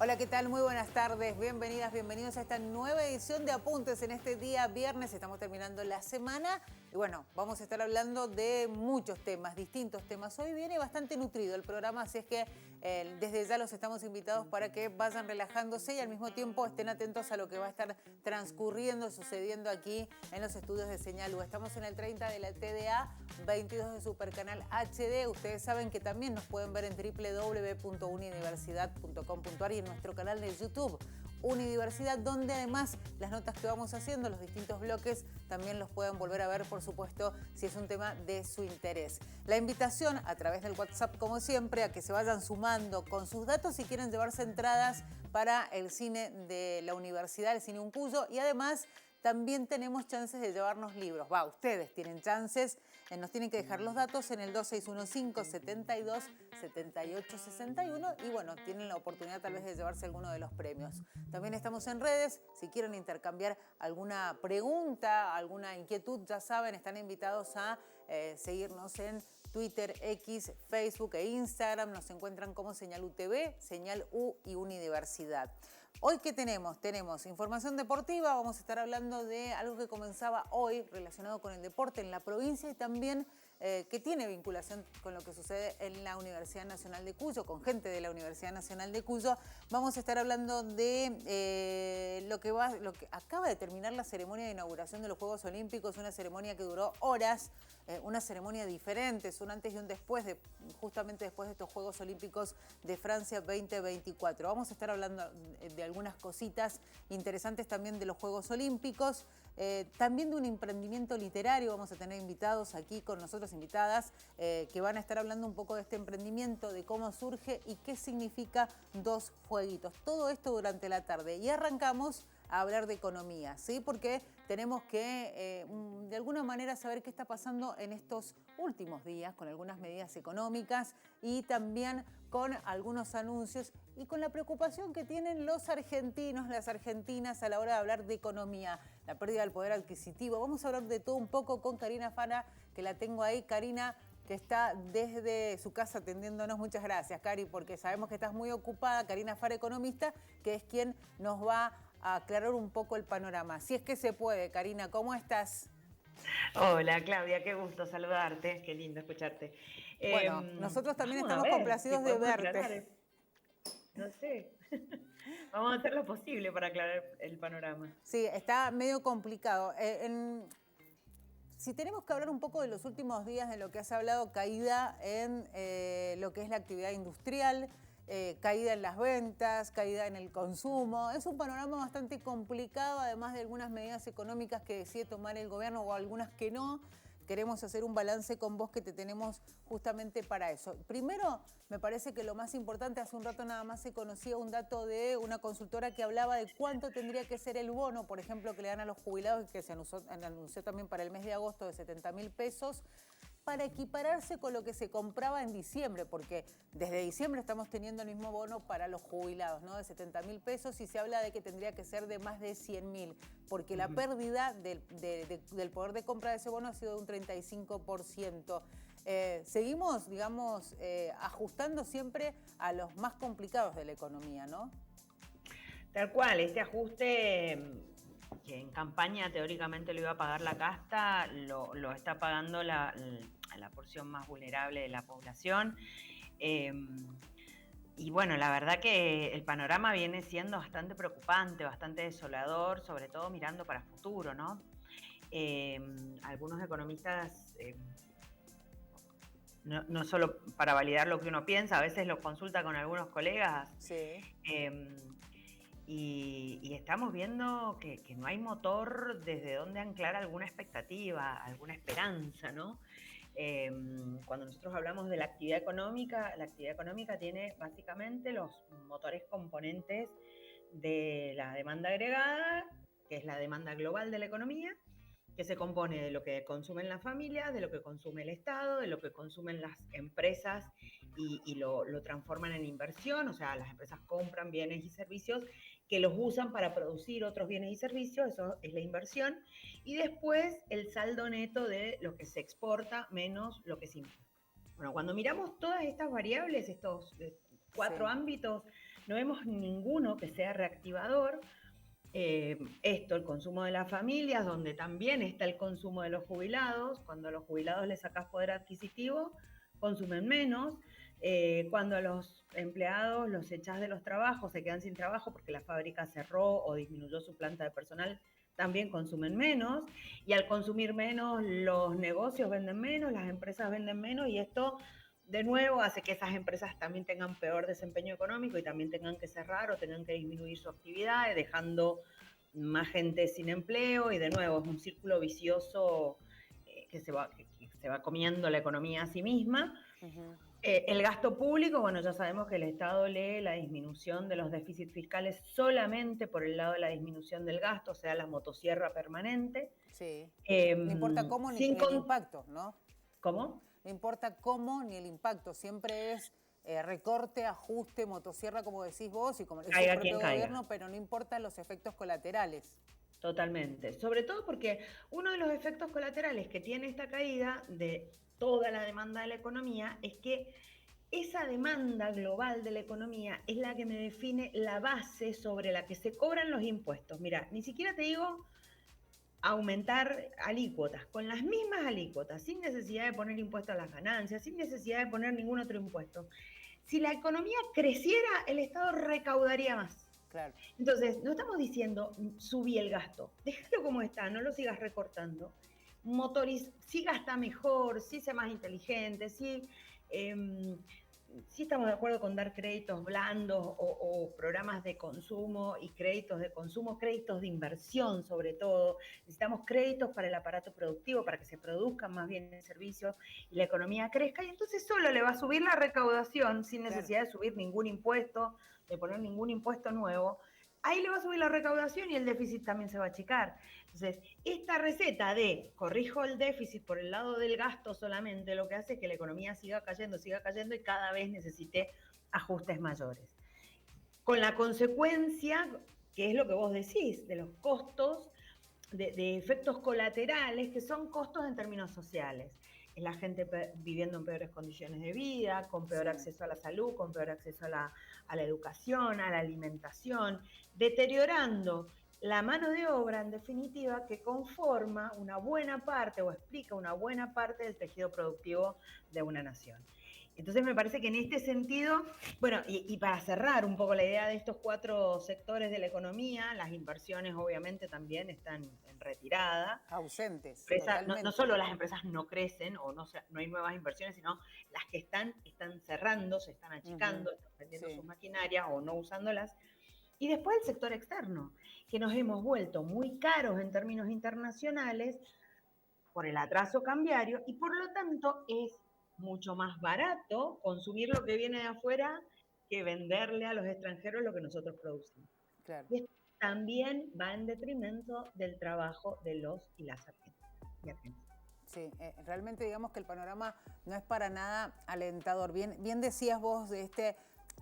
Hola, ¿qué tal? Muy buenas tardes, bienvenidas, bienvenidos a esta nueva edición de Apuntes en este día viernes. Estamos terminando la semana y bueno, vamos a estar hablando de muchos temas, distintos temas. Hoy viene bastante nutrido el programa, así es que desde ya los estamos invitados para que vayan relajándose y al mismo tiempo estén atentos a lo que va a estar transcurriendo, sucediendo aquí en los estudios de Señal U. Estamos en el 30 de la TDA, 22 de Supercanal HD. Ustedes saben que también nos pueden ver en www.unidiversidad.com.ar y en nuestro canal de YouTube Unidiversidad, donde además las notas que vamos haciendo, los distintos bloques, también los pueden volver a ver, por supuesto, si es un tema de su interés. La invitación a través del WhatsApp, como siempre, a que se vayan sumando con sus datos si quieren llevarse entradas para el cine de la universidad, el cine Uncuyo, y además también tenemos chances de llevarnos libros. Ustedes tienen chances, nos tienen que dejar los datos en el 2615-72-7861 y bueno, tienen la oportunidad tal vez de llevarse alguno de los premios. También estamos en redes, si quieren intercambiar alguna pregunta, alguna inquietud, ya saben, están invitados a seguirnos en Twitter, X, Facebook e Instagram. Nos encuentran como Señal UTV, Señal U y Unidiversidad. Hoy, ¿qué tenemos? Tenemos información deportiva. Vamos a estar hablando de algo que comenzaba hoy relacionado con el deporte en la provincia y también que tiene vinculación con lo que sucede en la Universidad Nacional de Cuyo, con gente de la Universidad Nacional de Cuyo. Vamos a estar hablando de lo que acaba de terminar la ceremonia de inauguración de los Juegos Olímpicos, una ceremonia que duró horas, una ceremonia diferente, es un antes y un después, justamente después de estos Juegos Olímpicos de Francia 2024. Vamos a estar hablando de algunas cositas interesantes también de los Juegos Olímpicos, también de un emprendimiento literario. Vamos a tener invitados aquí con nosotros, invitadas, que van a estar hablando un poco de este emprendimiento, de cómo surge y qué significa Dos Fueguitos. Todo esto durante la tarde. Y arrancamos a hablar de economía, ¿sí? Porque tenemos que, de alguna manera, saber qué está pasando en estos últimos días con algunas medidas económicas y también con algunos anuncios y con la preocupación que tienen los argentinos, las argentinas a la hora de hablar de economía, la pérdida del poder adquisitivo. Vamos a hablar de todo un poco con Karina Fara, que la tengo ahí. Karina, que está desde su casa atendiéndonos. Muchas gracias, Cari, porque sabemos que estás muy ocupada. Karina Fara, economista, que es quien nos va a aclarar un poco el panorama. Si es que se puede, Karina, ¿cómo estás? Hola Claudia, qué gusto saludarte, qué lindo escucharte. Bueno, nosotros también Vamos a estamos ver si complacidos de podemos aclarar, verte. no sé, vamos a hacer lo posible para aclarar el panorama. Sí, está medio complicado. Si tenemos que hablar un poco de los últimos días, de lo que has hablado, caída en lo que es la actividad industrial, caída en las ventas, caída en el consumo. Es un panorama bastante complicado, además de algunas medidas económicas que decide tomar el gobierno o algunas que no. Queremos hacer un balance con vos, que te tenemos justamente para eso. Primero, me parece que lo más importante, hace un rato nada más se conocía un dato de una consultora que hablaba de cuánto tendría que ser el bono, por ejemplo, que le dan a los jubilados, que se anunció también para el mes de agosto, de 70.000 pesos, para equipararse con lo que se compraba en diciembre, porque desde diciembre estamos teniendo el mismo bono para los jubilados, ¿no? De 70.000 pesos, y se habla de que tendría que ser de más de 100.000, porque la pérdida del poder de compra de ese bono ha sido de un 35%. Seguimos, digamos, ajustando siempre a los más complicados de la economía, ¿no? Tal cual, este ajuste que en campaña teóricamente lo iba a pagar la casta, lo está pagando la porción más vulnerable de la población. Y bueno, la verdad que el panorama viene siendo bastante preocupante, bastante desolador, sobre todo mirando para futuro, ¿no? Algunos economistas, no solo para validar lo que uno piensa, a veces lo consulta con algunos colegas. Sí. Y estamos viendo que no hay motor desde donde anclar alguna expectativa, alguna esperanza, ¿no? Cuando nosotros hablamos de la actividad económica tiene básicamente los motores componentes de la demanda agregada, que es la demanda global de la economía, que se compone de lo que consumen las familias, de lo que consume el Estado, de lo que consumen las empresas y lo transforman en inversión. O sea, las empresas compran bienes y servicios que los usan para producir otros bienes y servicios, eso es la inversión. Y después el saldo neto de lo que se exporta menos lo que se importa. Bueno, cuando miramos todas estas variables, estos cuatro ámbitos, no vemos ninguno que sea reactivador. Esto, el consumo de las familias, donde también está el consumo de los jubilados. Cuando a los jubilados les sacas poder adquisitivo, consumen menos. Cuando a los empleados los echás de los trabajos, se quedan sin trabajo porque la fábrica cerró o disminuyó su planta de personal, también consumen menos. Y al consumir menos, los negocios venden menos, las empresas venden menos, y esto de nuevo hace que esas empresas también tengan peor desempeño económico y también tengan que cerrar o tengan que disminuir su actividad, dejando más gente sin empleo, y de nuevo es un círculo vicioso que se va comiendo la economía a sí misma. Ujú. El gasto público, bueno, ya sabemos que el Estado lee la disminución de los déficits fiscales solamente por el lado de la disminución del gasto, o sea, la motosierra permanente. Sí. Eh, No importa cómo sin ni el con... impacto, ¿no? ¿Cómo? No importa cómo ni el impacto, siempre es recorte, ajuste, motosierra, como decís vos, y como dice el Caiga quien propio caiga. gobierno, pero no importan los efectos colaterales. Totalmente. Sobre todo porque uno de los efectos colaterales que tiene esta caída de toda la demanda de la economía es que esa demanda global de la economía es la que me define la base sobre la que se cobran los impuestos. Mira, ni siquiera te digo aumentar alícuotas, con las mismas alícuotas, sin necesidad de poner impuesto a las ganancias, sin necesidad de poner ningún otro impuesto. Si la economía creciera, el Estado recaudaría más. Claro. Entonces, no estamos diciendo subí el gasto, déjalo como está, no lo sigas recortando. Sí gasta mejor, sí sea más inteligente, sí estamos de acuerdo con dar créditos blandos o programas de consumo y créditos de consumo, créditos de inversión sobre todo. Necesitamos créditos para el aparato productivo, para que se produzcan más bien servicios y la economía crezca, y entonces solo le va a subir la recaudación sin necesidad Claro. de subir ningún impuesto, de poner ningún impuesto nuevo. Ahí le va a subir la recaudación y el déficit también se va a achicar. Entonces, esta receta de corrijo el déficit por el lado del gasto solamente, lo que hace es que la economía siga cayendo y cada vez necesite ajustes mayores. Con la consecuencia, que es lo que vos decís, de los costos, de efectos colaterales, que son costos en términos sociales. Es la gente viviendo en peores condiciones de vida, con peor Sí. acceso a la salud, con peor acceso a la educación, a la alimentación, deteriorando la mano de obra, en definitiva, que conforma una buena parte o explica una buena parte del tejido productivo de una nación. Entonces me parece que en este sentido, bueno, y para cerrar un poco la idea de estos 4 sectores de la economía, las inversiones obviamente también están en retirada. Ausentes, No totalmente. solo las empresas no crecen o no hay nuevas inversiones, sino las que están cerrando, se están achicando, Ujú. están vendiendo Sí. sus maquinarias o no usándolas. Y después el sector externo, que nos hemos vuelto muy caros en términos internacionales por el atraso cambiario, y por lo tanto es mucho más barato consumir lo que viene de afuera que venderle a los extranjeros lo que nosotros producimos. Claro. Y esto también va en detrimento del trabajo de los y las argentinas. Sí, realmente digamos que el panorama no es para nada alentador. Bien decías vos de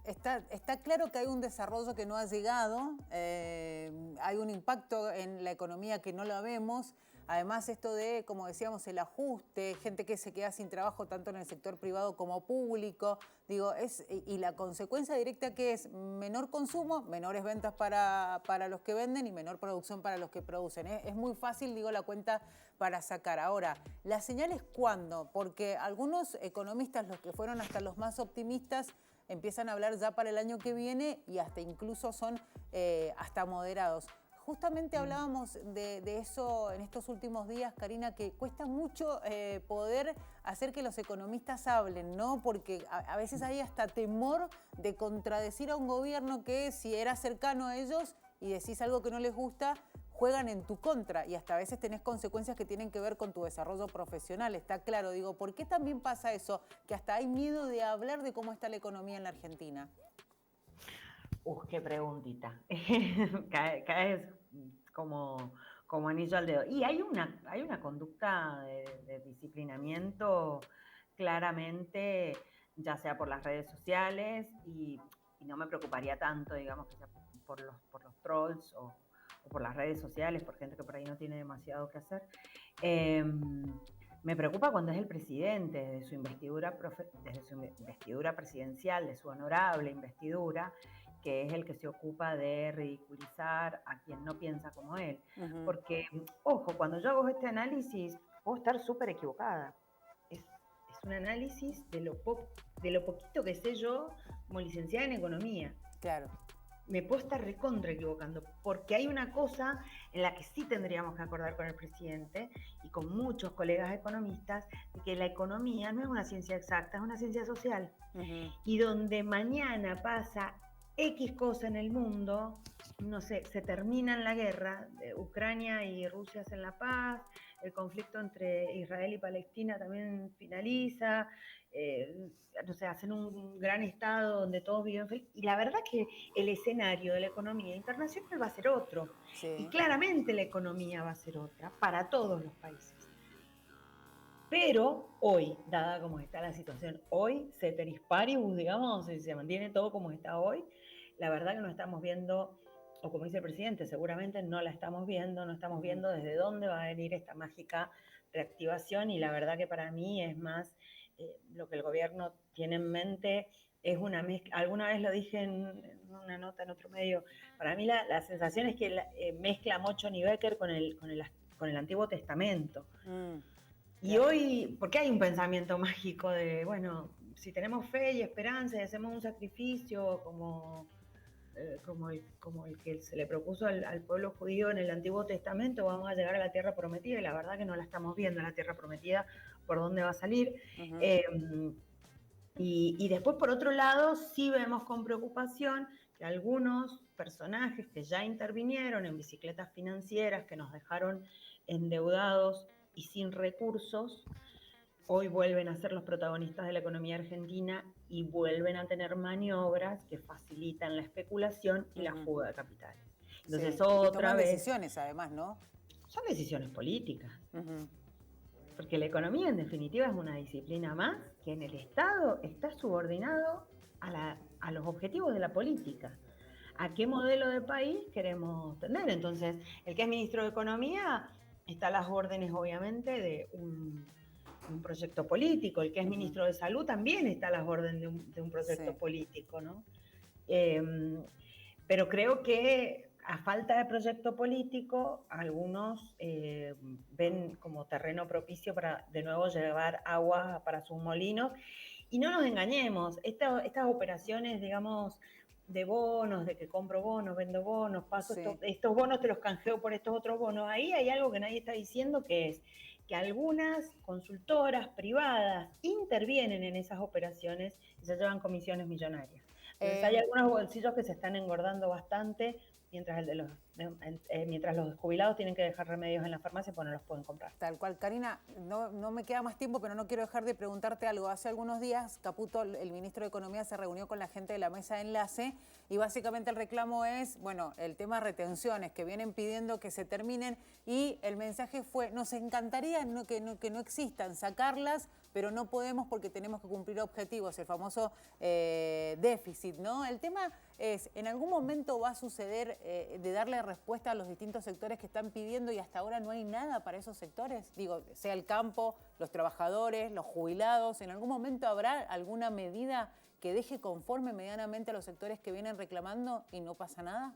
está claro que hay un desarrollo que no ha llegado, hay un impacto en la economía que no lo vemos. Además, esto de, como decíamos, el ajuste, gente que se queda sin trabajo tanto en el sector privado como público, digo, y la consecuencia directa que es menor consumo, menores ventas para los que venden y menor producción para los que producen. Es muy fácil, digo, la cuenta para sacar. Ahora, ¿la señal es cuándo? Porque algunos economistas, los que fueron hasta los más optimistas, empiezan a hablar ya para el año que viene y hasta incluso son hasta moderados. Justamente hablábamos de eso en estos últimos días, Karina, que cuesta mucho poder hacer que los economistas hablen, ¿no? Porque a veces hay hasta temor de contradecir a un gobierno que si era cercano a ellos y decís algo que no les gusta, juegan en tu contra y hasta a veces tenés consecuencias que tienen que ver con tu desarrollo profesional. Está claro, digo, ¿por qué también pasa eso? Que hasta hay miedo de hablar de cómo está la economía en la Argentina. Qué preguntita. Caes como anillo al dedo. Y hay una conducta de disciplinamiento claramente, ya sea por las redes sociales, y no me preocuparía tanto, digamos, que sea por los trolls o por las redes sociales, por gente que por ahí no tiene demasiado que hacer. Me preocupa cuando es el presidente, desde su investidura presidencial, de su honorable investidura, que es el que se ocupa de ridiculizar a quien no piensa como él. Porque, ojo, cuando yo hago este análisis, puedo estar súper equivocada. Es un análisis de lo poquito que sé yo como licenciada en economía. Claro. Me puedo estar recontra equivocando, porque hay una cosa en la que sí tendríamos que acordar con el presidente y con muchos colegas economistas, de que la economía no es una ciencia exacta, es una ciencia social. Y donde mañana pasa X cosa en el mundo, no sé, se termina en la guerra, Ucrania y Rusia hacen la paz, el conflicto entre Israel y Palestina también finaliza, no sé, hacen un gran estado donde todos viven felices. Y la verdad que el escenario de la economía internacional va a ser otro. Sí. Y claramente la economía va a ser otra para todos los países. Pero hoy, dada como está la situación hoy, ceteris paribus, digamos, si se mantiene todo como está hoy, la verdad que no estamos viendo, o como dice el presidente, seguramente no la estamos viendo, no estamos viendo desde dónde va a venir esta mágica reactivación, y la verdad que para mí es más lo que el gobierno tiene en mente es una mezcla. Alguna vez lo dije en una nota en otro medio, para mí la sensación es que mezcla Mocho y Becker con el Antiguo Testamento. Y hoy, porque hay un pensamiento mágico de, bueno, si tenemos fe y esperanza y hacemos un sacrificio como el que se le propuso al pueblo judío en el Antiguo Testamento, vamos a llegar a la tierra prometida, y la verdad que no la estamos viendo, la tierra prometida, por dónde va a salir. Y después, por otro lado, sí vemos con preocupación que algunos personajes que ya intervinieron en bicicletas financieras, que nos dejaron endeudados y sin recursos, hoy vuelven a ser los protagonistas de la economía argentina y vuelven a tener maniobras que facilitan la especulación y la fuga de capitales. Entonces, sí. otra vez... decisiones, además, ¿no? Son decisiones políticas. Porque la economía, en definitiva, es una disciplina más que en el Estado está subordinado a los objetivos de la política. ¿A qué modelo de país queremos tener? Entonces, el que es ministro de Economía está a las órdenes, obviamente, de un proyecto político. El que es ministro de Salud también está a las órdenes de un proyecto político, ¿no? Pero creo que a falta de proyecto político, algunos ven como terreno propicio para de nuevo llevar agua para sus molinos. Y no nos engañemos, estas operaciones, digamos, de bonos, de que compro bonos, vendo bonos, paso estos bonos te los canjeo por estos otros bonos, ahí hay algo que nadie está diciendo, que es que algunas consultoras privadas intervienen en esas operaciones y se llevan comisiones millonarias. Entonces hay algunos bolsillos que se están engordando bastante, mientras los jubilados tienen que dejar remedios en la farmacia porque no los pueden comprar. Tal cual. Karina, no me queda más tiempo, pero no quiero dejar de preguntarte algo. Hace algunos días, Caputo, el ministro de Economía, se reunió con la gente de la mesa de enlace y básicamente el reclamo es, bueno, el tema de retenciones que vienen pidiendo que se terminen, y el mensaje fue, nos encantaría que no existan, sacarlas, pero no podemos porque tenemos que cumplir objetivos, el famoso déficit, ¿no? El tema es, ¿en algún momento va a suceder de darle respuesta a los distintos sectores que están pidiendo y hasta ahora no hay nada para esos sectores? Digo, sea el campo, los trabajadores, los jubilados, ¿en algún momento habrá alguna medida que deje conforme medianamente a los sectores que vienen reclamando y no pasa nada?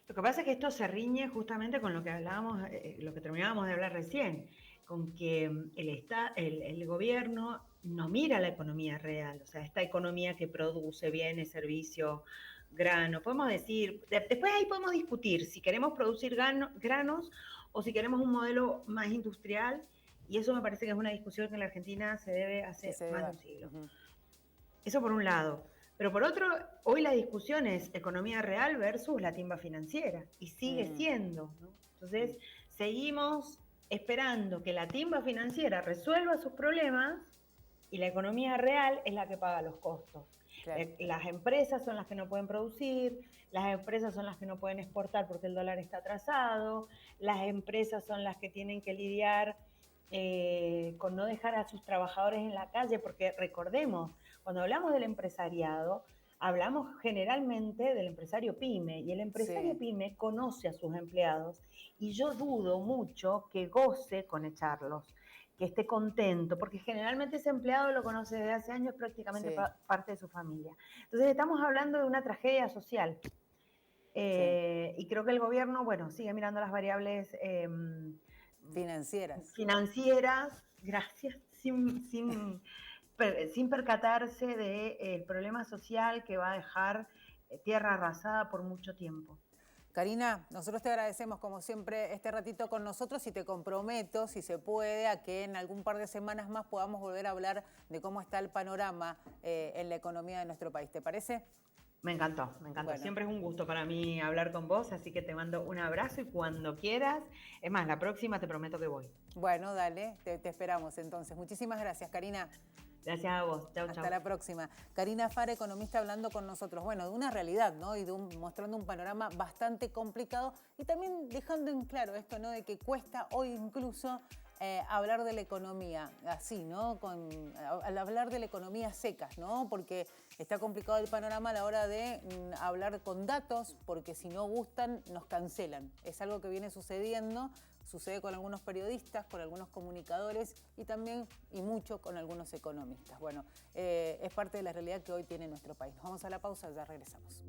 Lo que pasa es que esto se riñe justamente con lo que hablábamos, lo que terminábamos de hablar recién, con que el gobierno no mira la economía real, o sea, esta economía que produce bienes, servicios, grano. Podemos decir, después ahí podemos discutir si queremos producir granos o si queremos un modelo más industrial, y eso me parece que es una discusión que en la Argentina se debe hace más de un siglo. Eso por un lado. Pero por otro, hoy la discusión es economía real versus la timba financiera, y sigue siendo, ¿no? Entonces, seguimos esperando que la timba financiera resuelva sus problemas y la economía real es la que paga los costos. Claro. Las empresas son las que no pueden producir, las empresas son las que no pueden exportar porque el dólar está atrasado, las empresas son las que tienen que lidiar con no dejar a sus trabajadores en la calle, porque recordemos, cuando hablamos del empresariado, hablamos generalmente del empresario pyme, y el empresario pyme conoce a sus empleados, y yo dudo mucho que goce con echarlos. que esté contento, porque generalmente ese empleado lo conoce desde hace años, prácticamente Sí, parte de su familia. Entonces estamos hablando de una tragedia social. sí. Y creo que el gobierno, bueno, sigue mirando las variables Financieras. financieras, gracias, sin percatarse del problema social que va a dejar tierra arrasada por mucho tiempo. Karina, nosotros te agradecemos como siempre este ratito con nosotros y te comprometo, si se puede, a que en algún par de semanas más podamos volver a hablar de cómo está el panorama en la economía de nuestro país. ¿Te parece? Me encantó, me encantó. Bueno, Siempre es un gusto para mí hablar con vos, así que te mando un abrazo y cuando quieras, es más, la próxima te prometo que voy. bueno, dale, te esperamos entonces. Muchísimas gracias, Karina. Gracias a vos. Chau, Hasta chau. la próxima. Karina Fara, economista, hablando con nosotros, bueno, de una realidad, ¿no? Y mostrando un panorama bastante complicado y también dejando en claro esto, ¿no? De que cuesta hoy incluso hablar de la economía así, ¿no? Al hablar de la economía secas, ¿no? Porque está complicado el panorama a la hora de hablar con datos, porque si no gustan, nos cancelan. Es algo que viene sucediendo. Sucede con algunos periodistas, con algunos comunicadores y también, y mucho, con algunos economistas. Bueno, es parte de la realidad que hoy tiene nuestro país. Nos vamos a la pausa, ya regresamos.